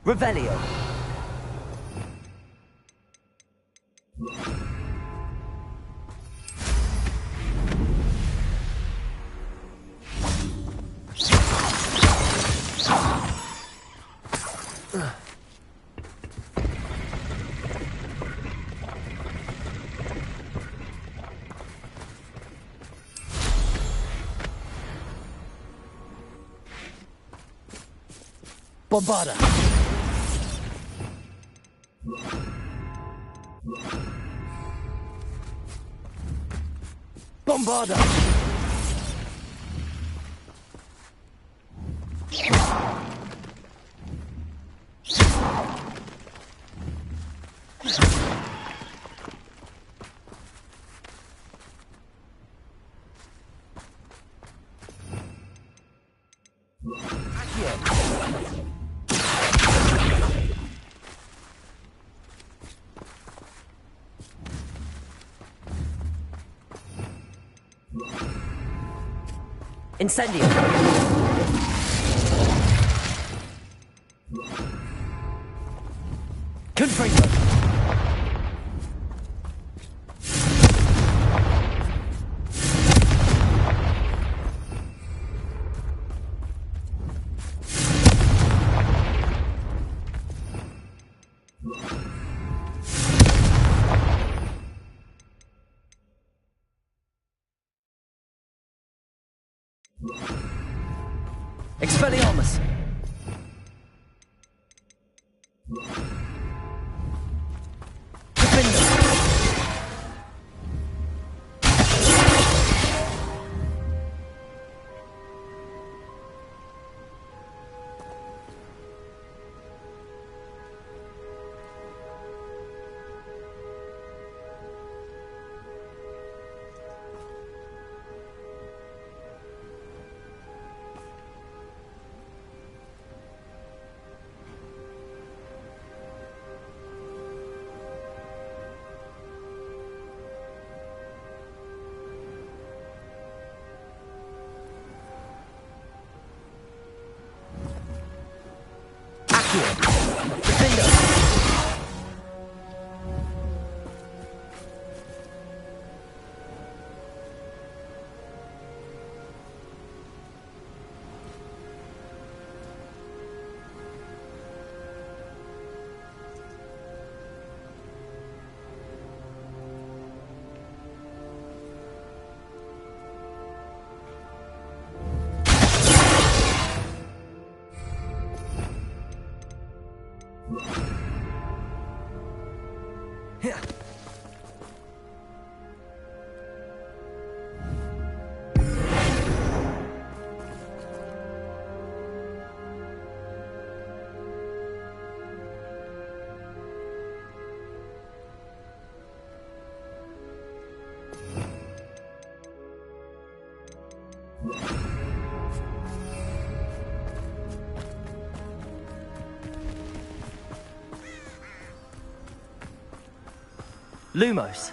Revelio. Bombarda. Bombarda. Incendio. Confringo. Expelliarmus! Defender! Defender! Yeah. Lumos.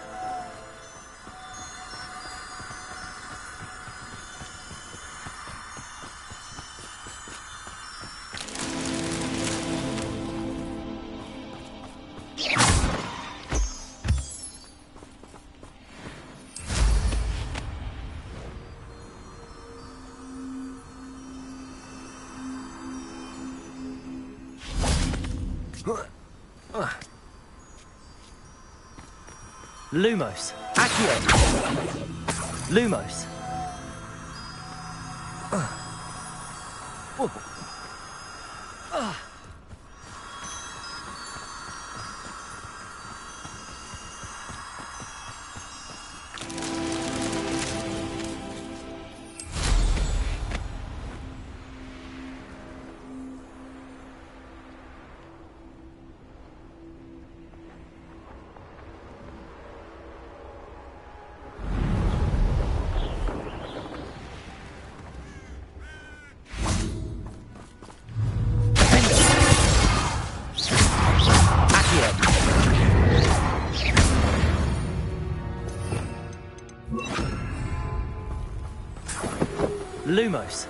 Lumos. Accio. Lumos. Lumos.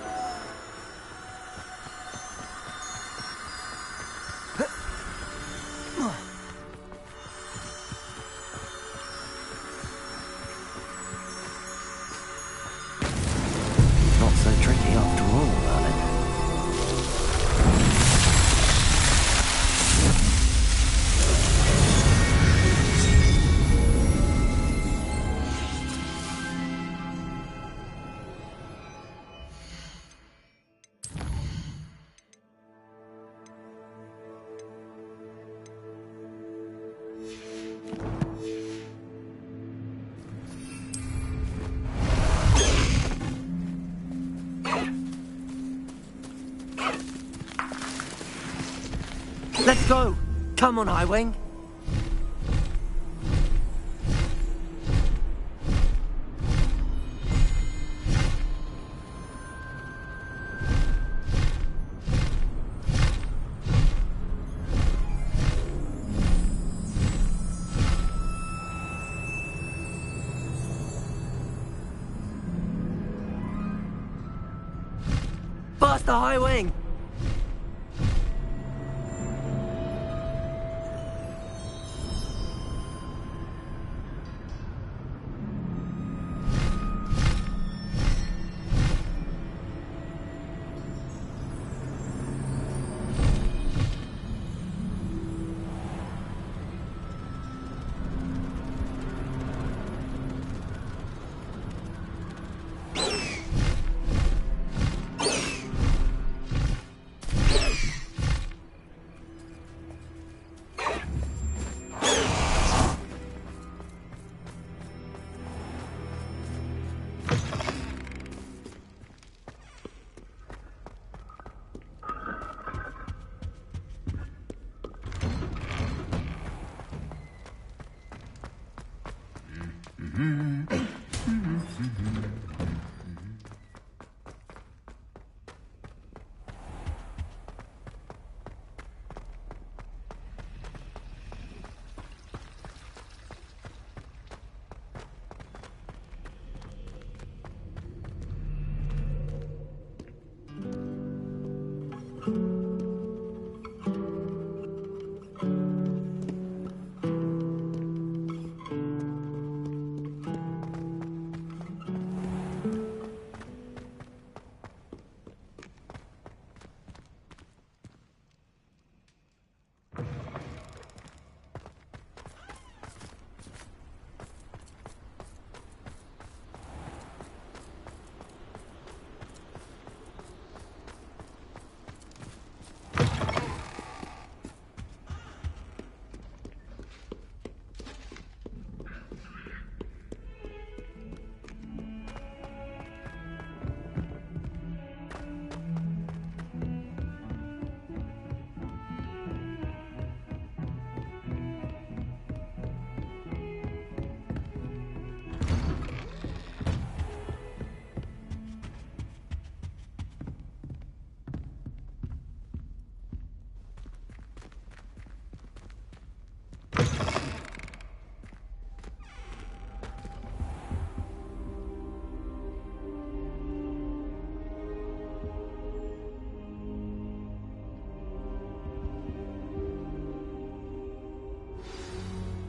Let's go! Come on, Highwing. Faster, Highwing!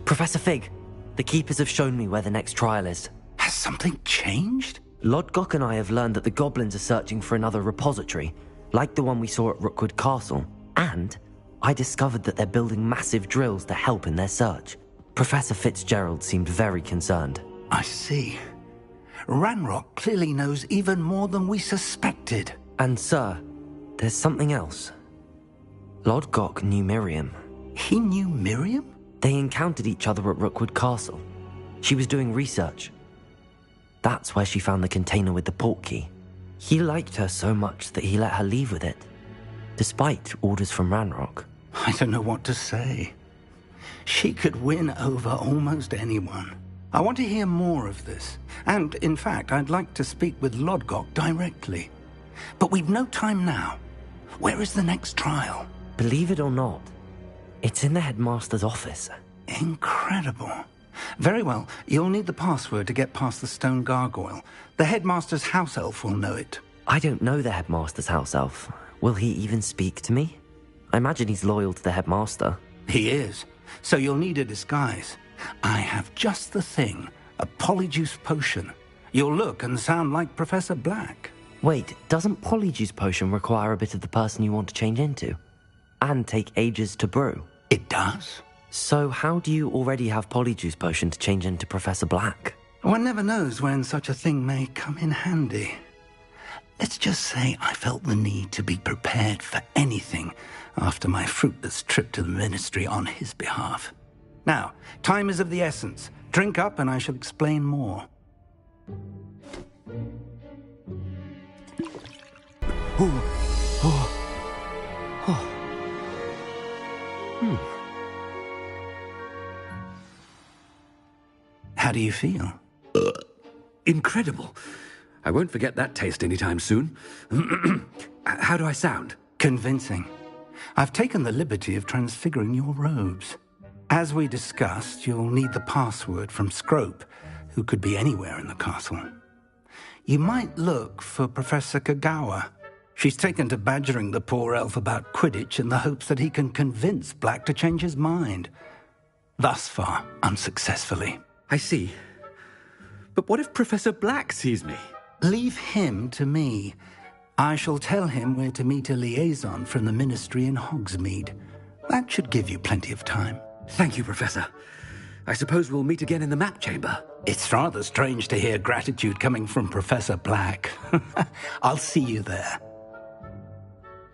Professor Fig, the Keepers have shown me where the next trial is. Has something changed? Lodgok and I have learned that the goblins are searching for another repository, like the one we saw at Rookwood Castle. And I discovered that they're building massive drills to help in their search. Professor Fitzgerald seemed very concerned. I see. Ranrock clearly knows even more than we suspected. And sir, there's something else. Lodgok knew Miriam. He knew Miriam? They encountered each other at Rookwood Castle. She was doing research. That's where she found the container with the portkey. He liked her so much that he let her leave with it, despite orders from Ranrock. I don't know what to say. She could win over almost anyone. I want to hear more of this. And, in fact, I'd like to speak with Lodgok directly. But we've no time now. Where is the next trial? Believe it or not, it's in the headmaster's office. Incredible. Very well, you'll need the password to get past the stone gargoyle. The headmaster's house elf will know it. I don't know the headmaster's house elf. Will he even speak to me? I imagine he's loyal to the headmaster. He is. So you'll need a disguise. I have just the thing. A polyjuice potion. You'll look and sound like Professor Black. Wait, doesn't Polyjuice Potion require a bit of the person you want to change into? And take ages to brew? It does. So how do you already have Polyjuice Potion to change into Professor Black? One never knows when such a thing may come in handy. Let's just say I felt the need to be prepared for anything after my fruitless trip to the ministry on his behalf. Now, time is of the essence. Drink up and I shall explain more. How do you feel? Incredible. I won't forget that taste anytime soon. How do I sound? Convincing. I've taken the liberty of transfiguring your robes. As we discussed, you'll need the password from Scrope, who could be anywhere in the castle. You might look for Professor Kagawa. She's taken to badgering the poor elf about Quidditch in the hopes that he can convince Black to change his mind. Thus far, unsuccessfully. I see. But what if Professor Black sees me? Leave him to me. I shall tell him where to meet a liaison from the Ministry in Hogsmeade. That should give you plenty of time. Thank you, Professor. I suppose we'll meet again in the map chamber. It's rather strange to hear gratitude coming from Professor Black. I'll see you there.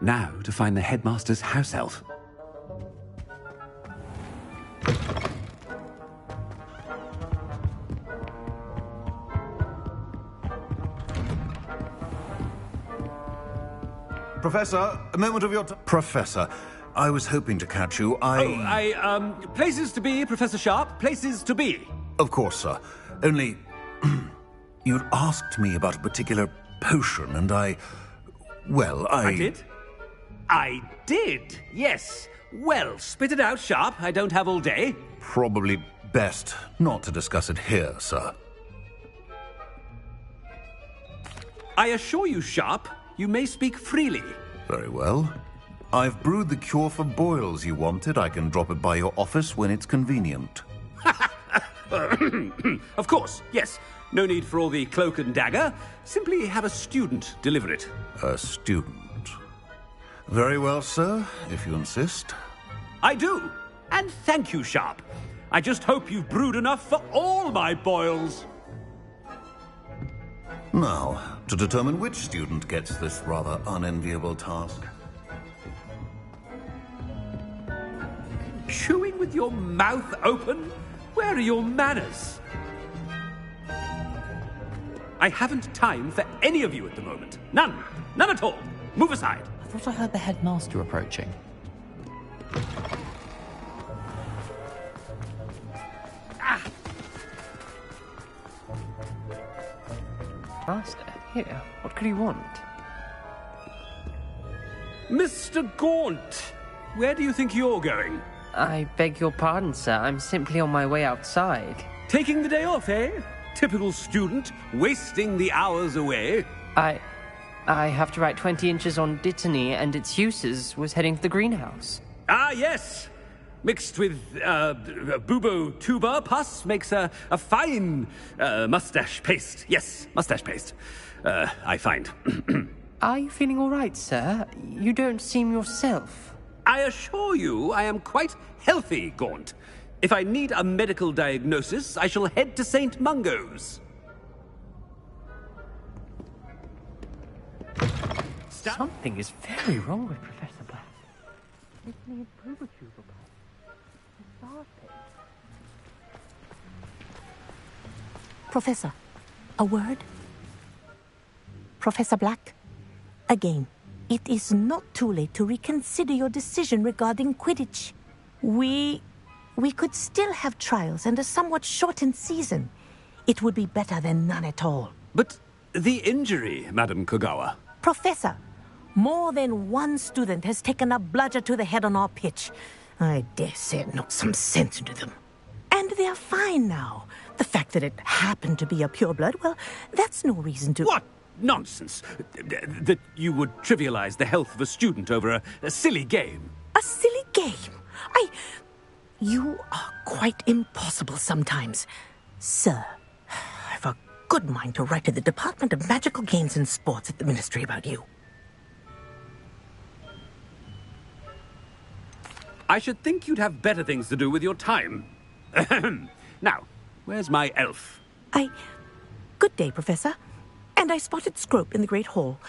Now to find the headmaster's house elf. Professor, a moment of your time. Professor, I was hoping to catch you. Places to be, Professor Sharp. Places to be. Of course, sir. Only, you'd asked me about a particular potion, and I did? I did, yes. Well, spit it out, Sharp. I don't have all day. Probably best not to discuss it here, sir. I assure you, Sharp, you may speak freely. Very well. I've brewed the cure for boils you wanted. I can drop it by your office when it's convenient. Of course, yes. No need for all the cloak and dagger. Simply have a student deliver it. A student. Very well, sir, if you insist. I do. And thank you, Sharp. I just hope you've brewed enough for all my boils. Now, to determine which student gets this rather unenviable task. Chewing with your mouth open? Where are your manners? I haven't time for any of you at the moment. None. None at all. Move aside. I thought I heard the headmaster approaching. Master, here. What could he want? Mr. Gaunt, where do you think you're going? I beg your pardon, sir. I'm simply on my way outside. Taking the day off, eh? Typical student, wasting the hours away. I have to write 20 inches on Dittany and its uses. Was heading to the greenhouse. Ah, yes. Mixed with bubo tuber pus makes a fine mustache paste. Yes, mustache paste. I find. Are you feeling all right, sir? You don't seem yourself. I assure you I am quite healthy, Gaunt. If I need a medical diagnosis, I shall head to St. Mungo's. Something is very wrong with Professor Black. Professor, a word? Professor Black, again, it is not too late to reconsider your decision regarding Quidditch. We could still have trials and a somewhat shortened season. It would be better than none at all. But the injury, Madam Kagawa. Professor, more than one student has taken a bludger to the head on our pitch. I dare say it knocked some sense into them. And they're fine now. The fact that it happened to be a pureblood, well, that's no reason to... What nonsense! That you would trivialize the health of a student over a silly game. A silly game? You are quite impossible sometimes. Sir, I've a good mind to write to the Department of Magical Games and Sports at the Ministry about you. I should think you'd have better things to do with your time. Now, where's my elf? Good day, Professor. And I spotted Scrope in the Great Hall.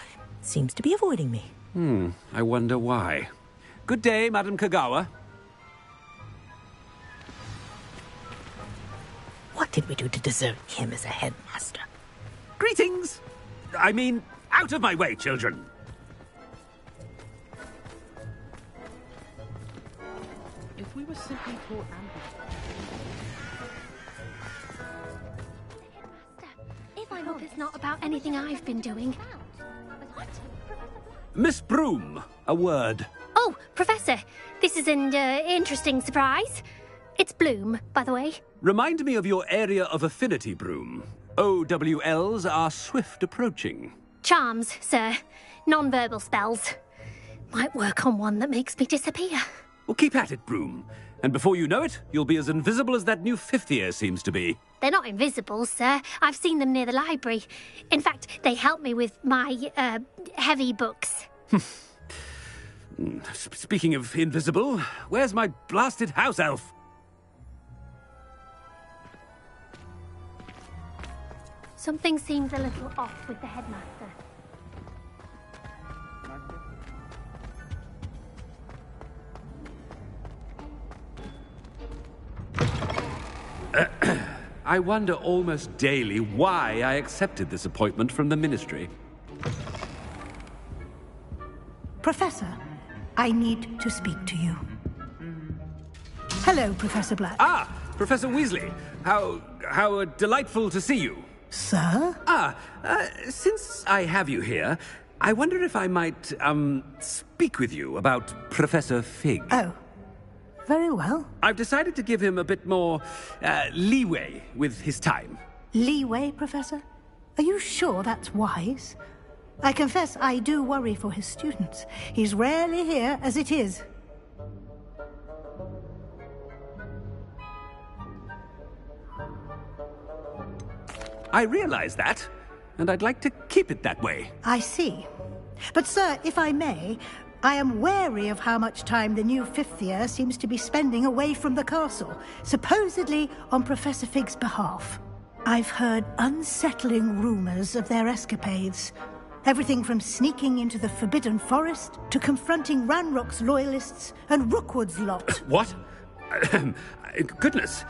Seems to be avoiding me. I wonder why. Good day, Madam Kagawa. What did we do to deserve him as a headmaster? Greetings! I mean, out of my way, children. We were simply taught If I hope it's not about anything I've been doing. Miss Broom, a word. Oh, Professor, this is an interesting surprise. It's Bloom, by the way. Remind me of your area of affinity, Broom. OWLs are swift approaching. Charms, sir. Non-verbal spells. Might work on one that makes me disappear. Well, keep at it, Broom. And before you know it, you'll be as invisible as that new fifth year seems to be. They're not invisible, sir. I've seen them near the library. In fact, they help me with my, heavy books. Speaking of invisible, where's my blasted house elf? Something seems a little off with the headmaster. I wonder almost daily why I accepted this appointment from the Ministry. Professor, I need to speak to you. Hello, Professor Black. Ah, Professor Weasley. How delightful to see you. Sir? Since I have you here, I wonder if I might, speak with you about Professor Fig. Oh, very well. I've decided to give him a bit more, leeway with his time. Leeway, Professor? Are you sure that's wise? I confess I do worry for his students. He's rarely here as it is. I realize that, and I'd like to keep it that way. I see. But, sir, if I may, I am wary of how much time the new fifth year seems to be spending away from the castle, supposedly on Professor Fig's behalf. I've heard unsettling rumors of their escapades. Everything from sneaking into the Forbidden Forest to confronting Ranrock's loyalists and Rookwood's lot. What? Goodness.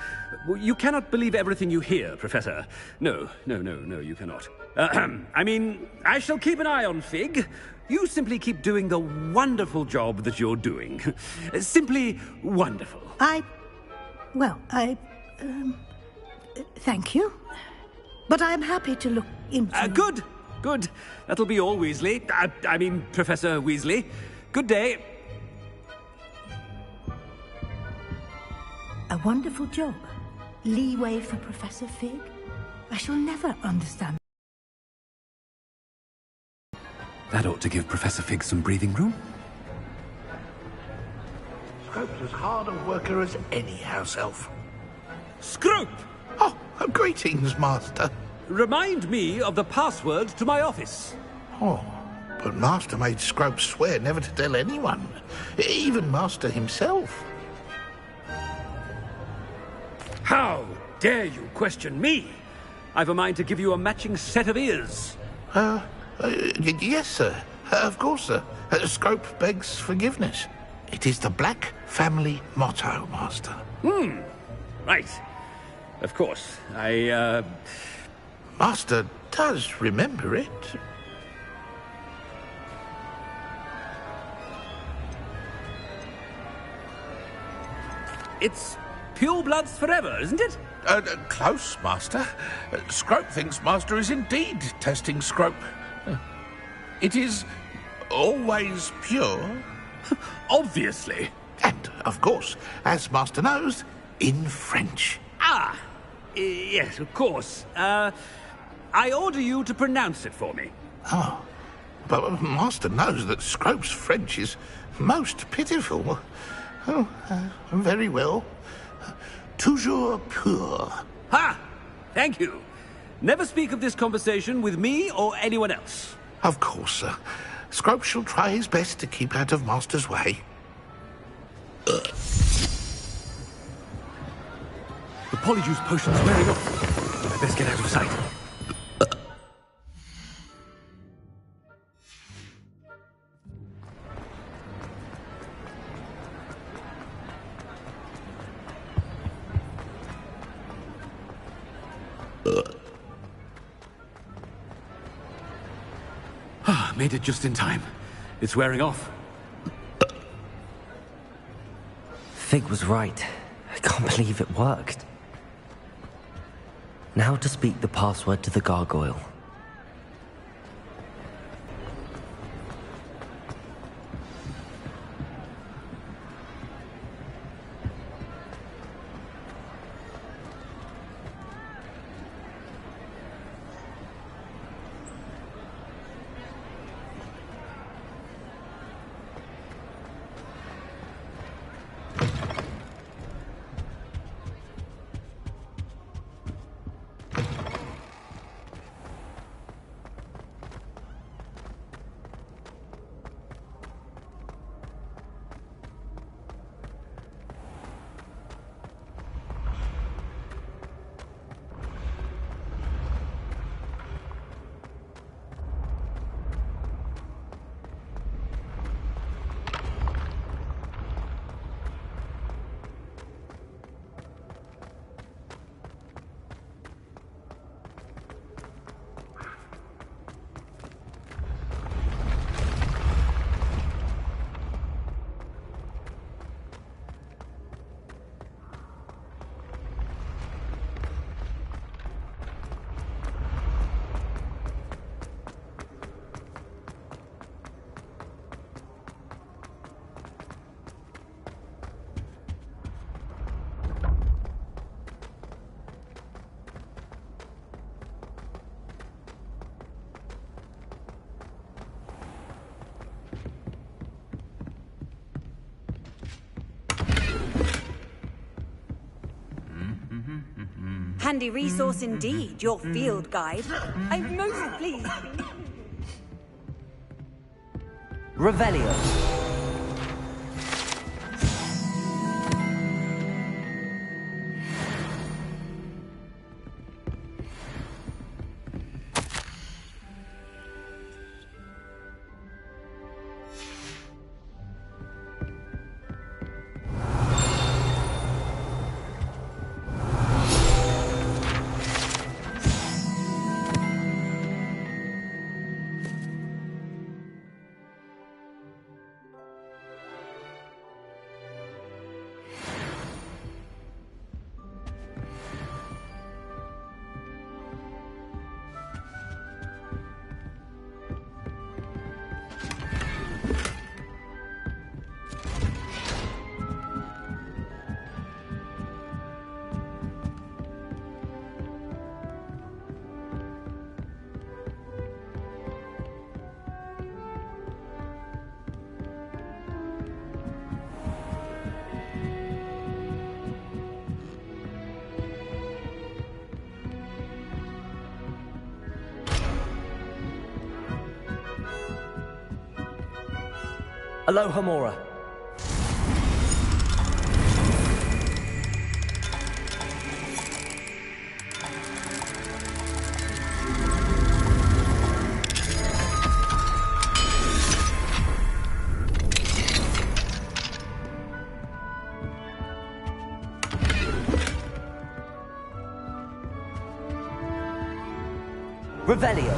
You cannot believe everything you hear, Professor. No, you cannot. I mean, I shall keep an eye on Fig. You simply keep doing the wonderful job that you're doing. Simply wonderful. Thank you. But I'm happy to look into... Good. That'll be all, Weasley. I mean, Professor Weasley. Good day. A wonderful job. Leeway for Professor Fig? I shall never understand. That ought to give Professor Fig some breathing room. Scrope's as hard a worker as any house elf. Scrope! Oh, greetings, Master. Remind me of the password to my office. Oh, but Master made Scrope swear never to tell anyone, even Master himself. How dare you question me? I've a mind to give you a matching set of ears. Yes, sir. Of course, sir. Scrope begs forgiveness. It is the Black family motto, Master. Right. Of course. Master does remember it. It's pure bloods forever, isn't it? Close, Master. Scrope thinks Master is indeed testing Scrope. It is always pure. Obviously. And, of course, as Master knows, in French. Yes, of course. I order you to pronounce it for me. Oh, but Master knows that Scrope's French is most pitiful. Oh, very well. Toujours pur. Ha! Thank you. Never speak of this conversation with me or anyone else. Of course, sir. Scrope shall try his best to keep out of Master's way. The polyjuice potion's wearing off. I best get out of sight. Made it just in time. It's wearing off. Fig was right. I can't believe it worked. Now to speak the password to the gargoyle. Handy resource indeed, your field guide. I'm most pleased. Revelio. Aloha Mora. Revelio.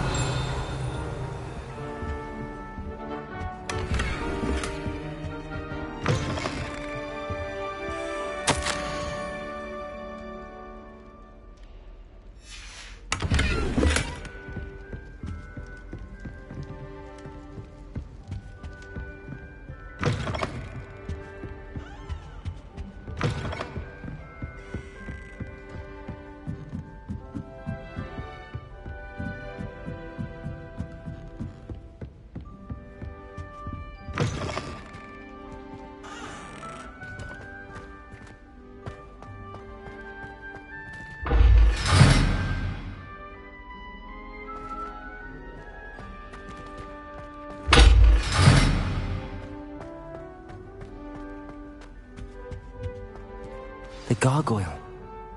The gargoyle.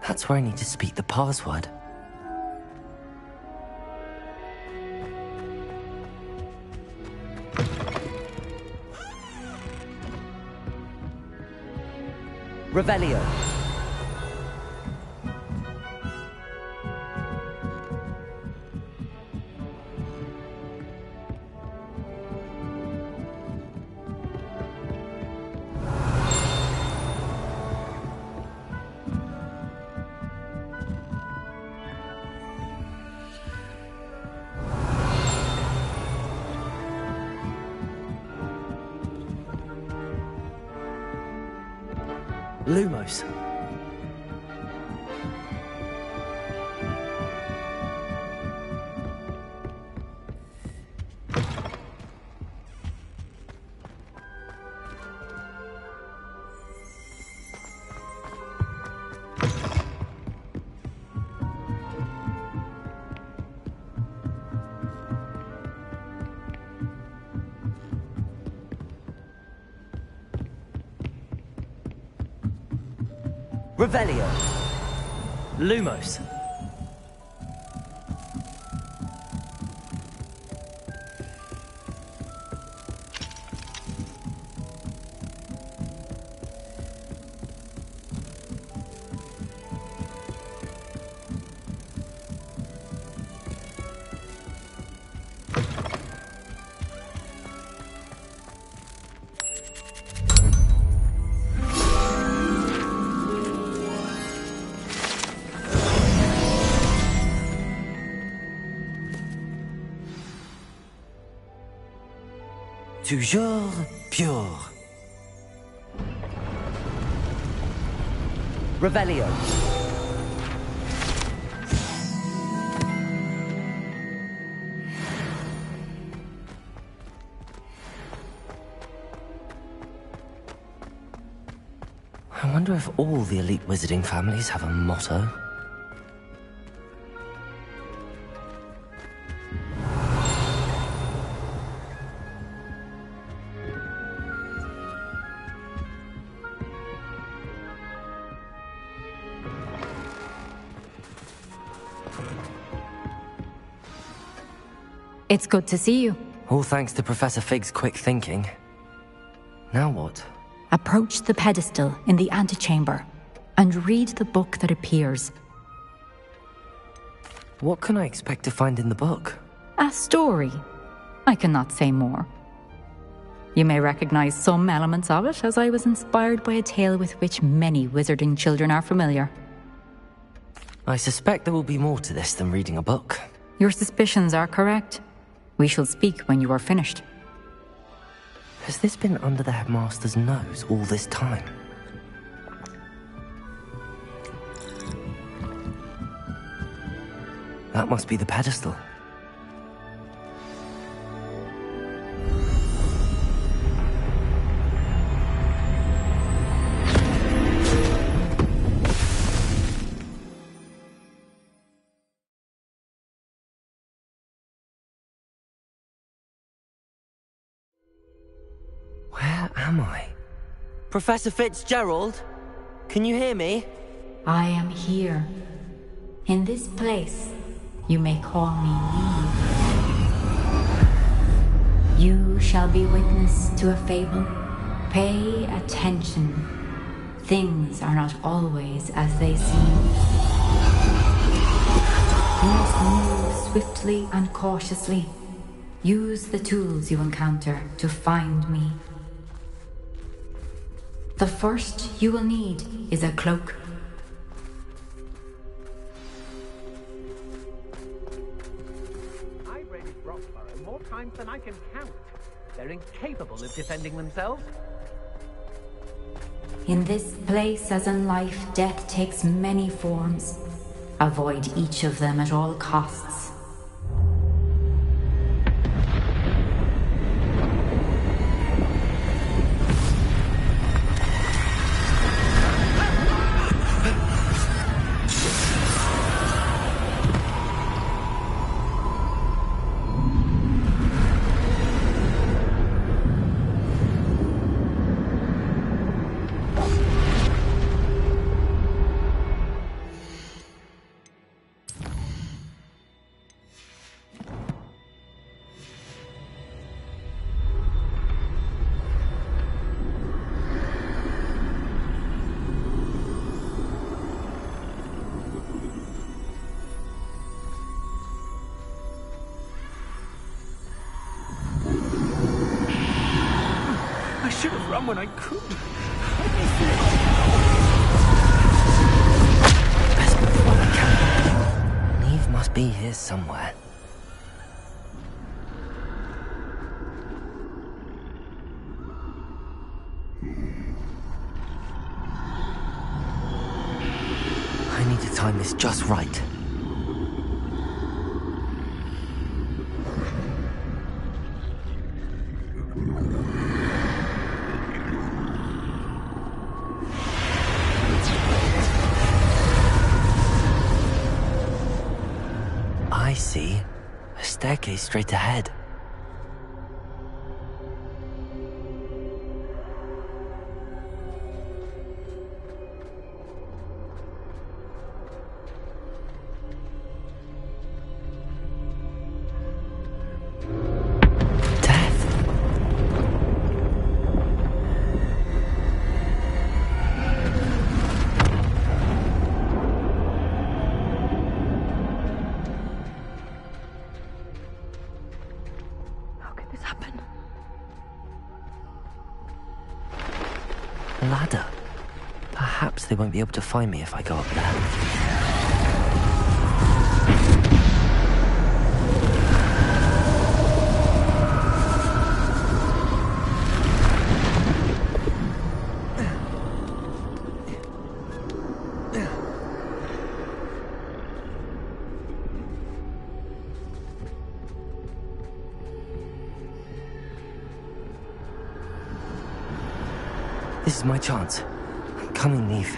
That's where I need to speak the password. Revelio. Lumos. Revelio. Lumos. Toujours pure. Revelio. I wonder if all the elite wizarding families have a motto. It's good to see you. All thanks to Professor Fig's quick thinking. Now what? Approach the pedestal in the antechamber and read the book that appears. What can I expect to find in the book? A story. I cannot say more. You may recognize some elements of it, as I was inspired by a tale with which many wizarding children are familiar. I suspect there will be more to this than reading a book. Your suspicions are correct. We shall speak when you are finished. Has this been under the headmaster's nose all this time? That must be the pedestal. Where am I? Professor Fitzgerald? Can you hear me? I am here. In this place, you may call me Eve. You shall be witness to a fable. Pay attention. Things are not always as they seem. You must move swiftly and cautiously. Use the tools you encounter to find me. The first you will need is a cloak. I've raided Roxborough more times than I can count. They're incapable of defending themselves. In this place, as in life, death takes many forms. Avoid each of them at all costs. I should have run when I could. Best move while I can. Eve must be here somewhere. need to time this just right. I see. A staircase straight ahead. Ladder. Perhaps they won't be able to find me if I go up there. This is my chance. Come and leave.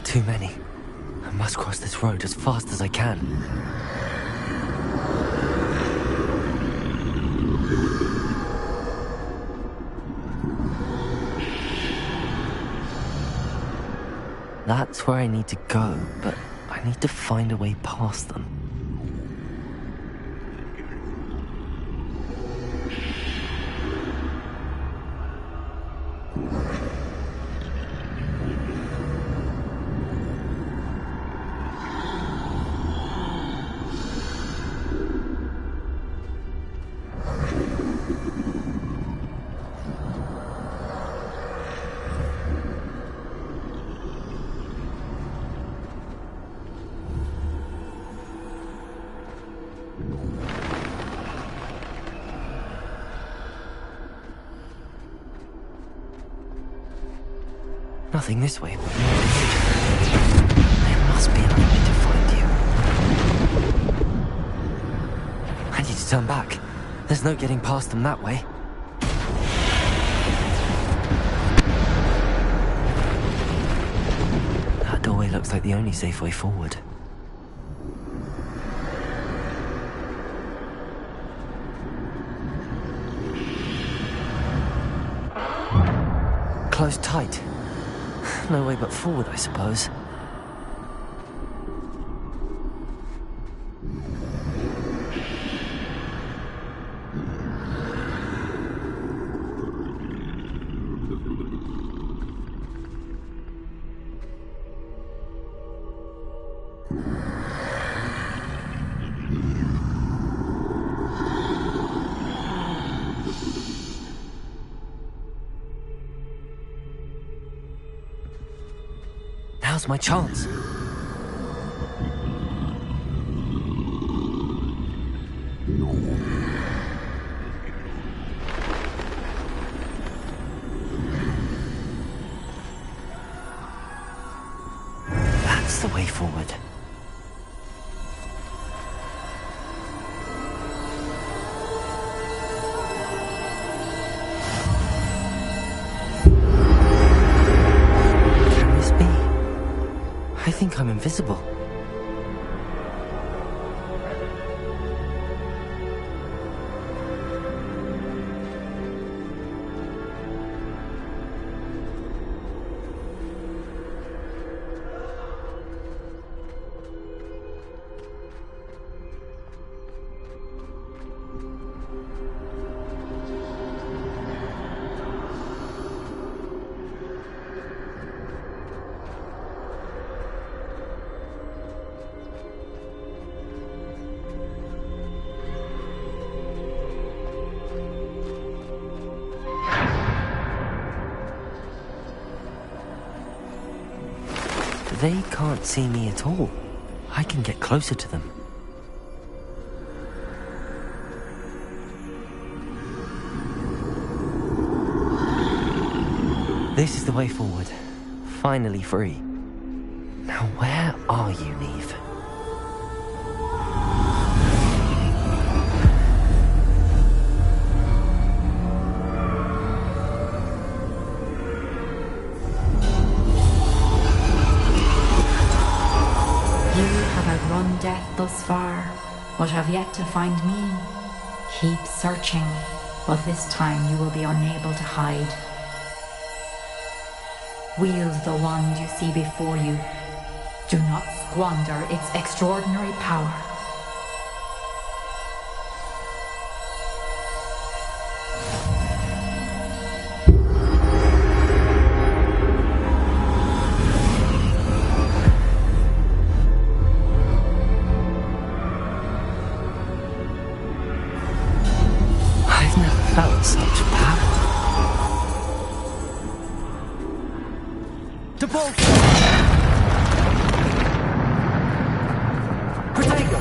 Too many. I must cross this road as fast as I can. That's where I need to go, but I need to find a way past them. Nothing this way. There must be another way to find you. I need to turn back. There's no getting past them that way. That doorway looks like the only safe way forward. Closed tight. No way but forward, I suppose. Now's my chance. That's the way forward. I think I'm invisible. They can't see me at all. I can get closer to them. This is the way forward. Finally free. Now where are you, Neve? You have outrun death thus far, but have yet to find me. Keep searching, but this time you will be unable to hide. Wield the wand you see before you. Do not squander its extraordinary power. I've never felt such power. To bolt! Protego!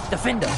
Defender!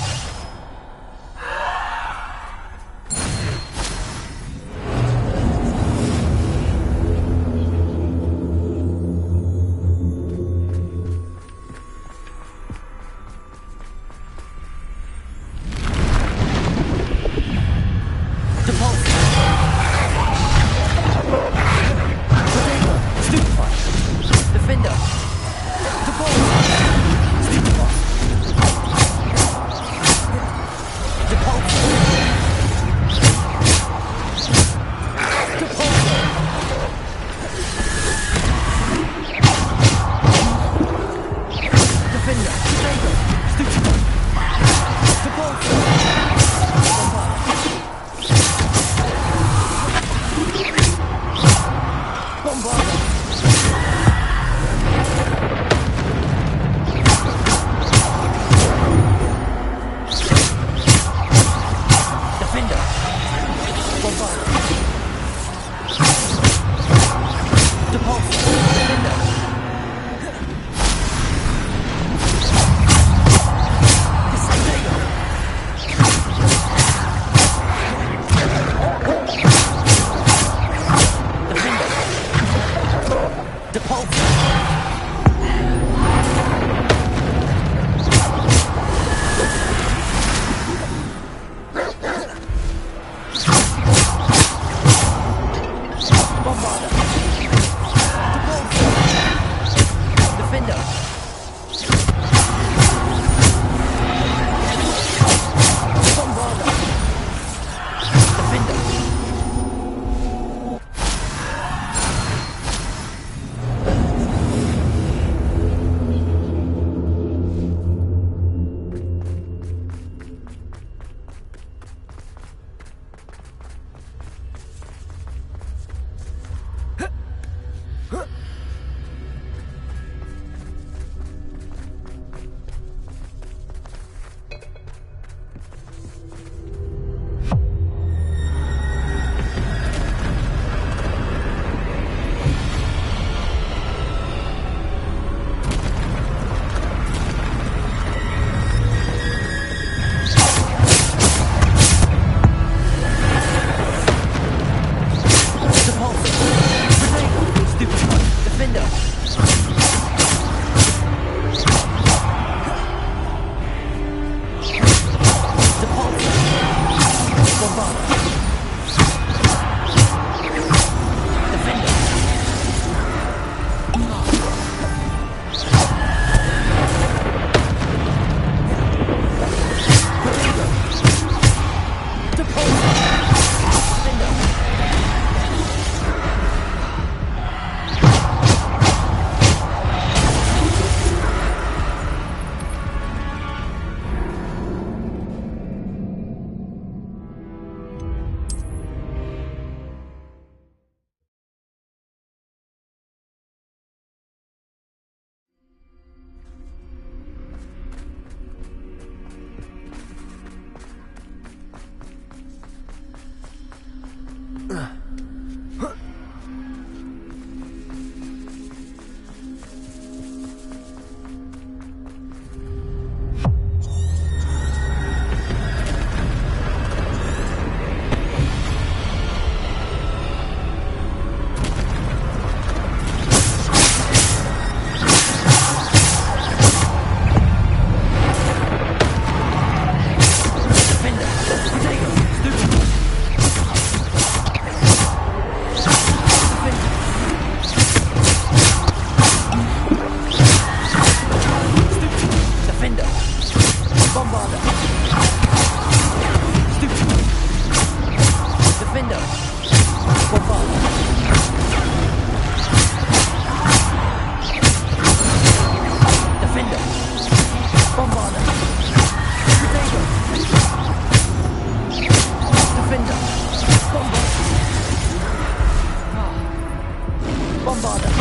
Bombarder.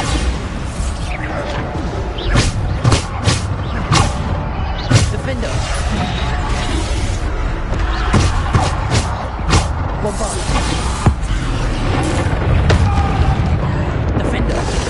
Defender. Bombarder. Defender.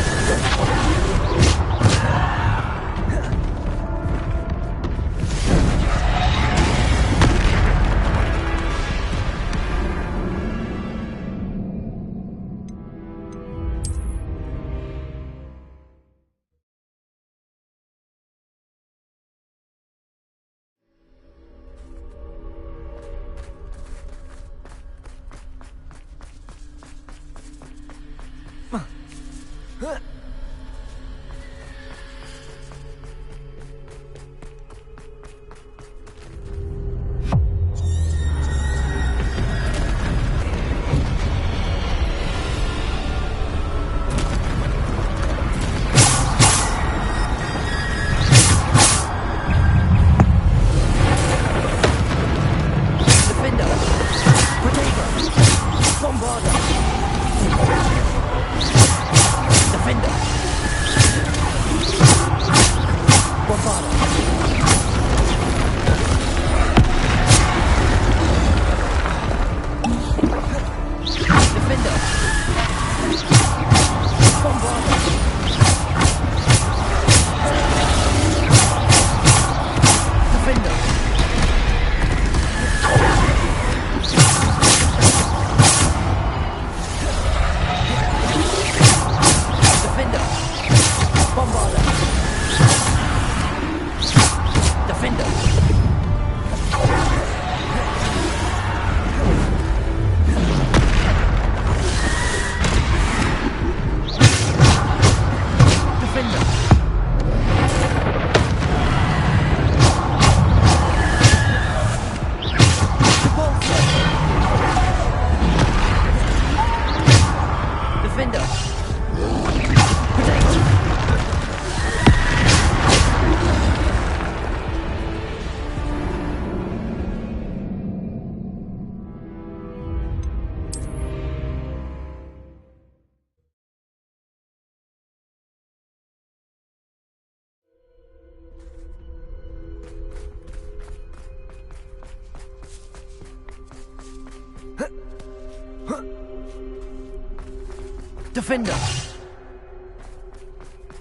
Defender.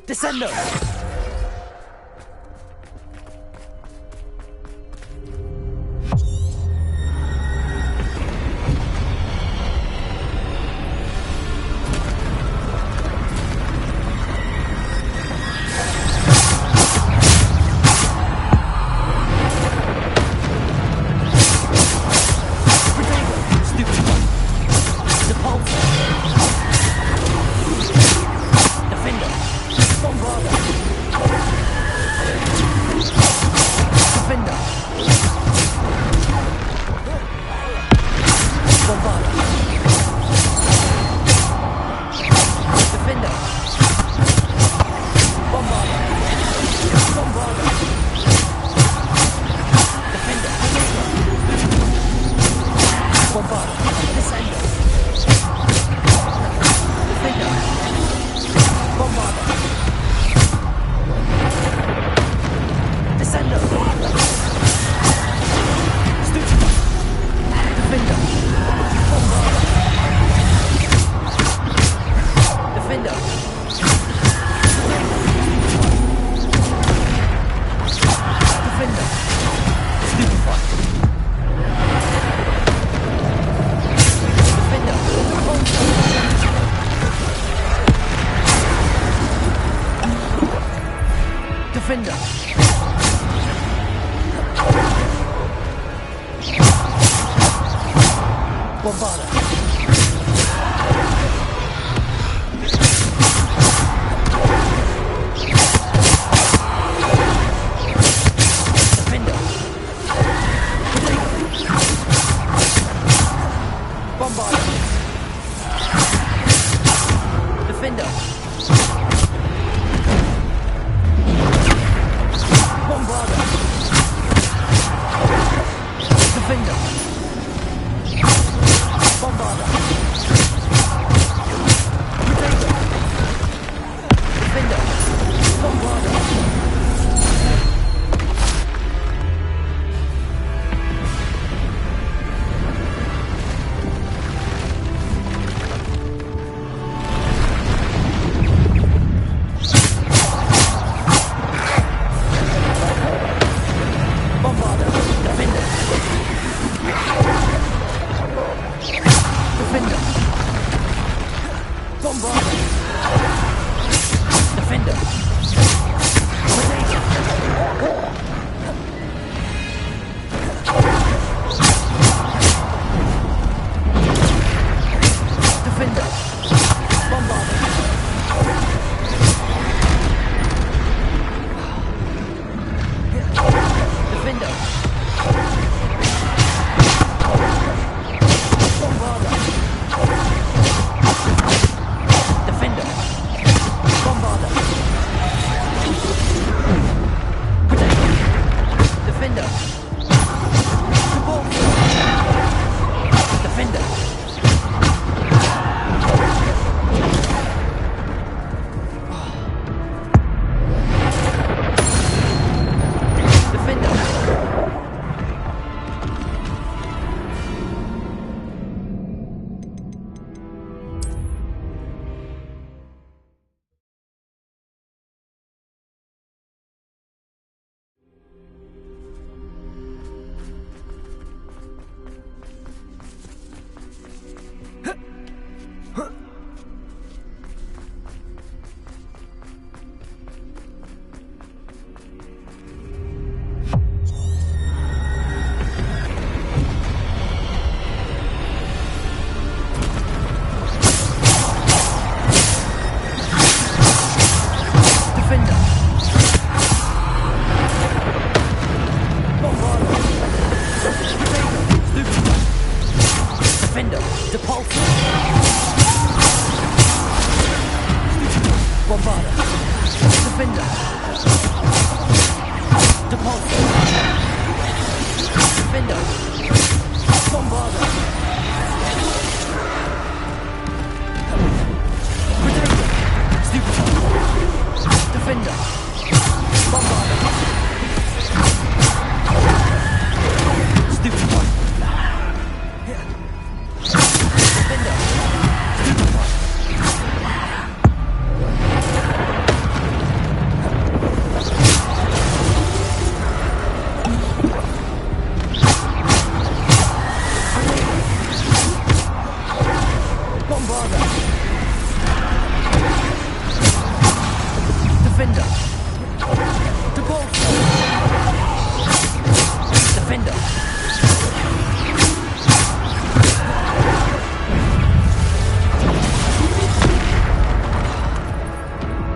Descender. Defender. Bombarder. Defender. Bombarder. Defender. Bombarder. Defender. Bombarder. Protector.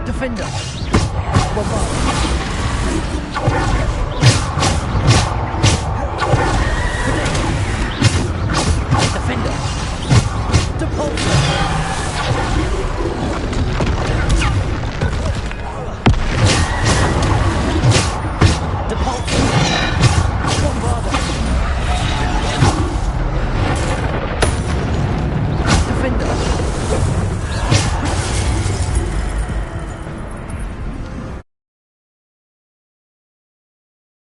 Defender! Depulsor!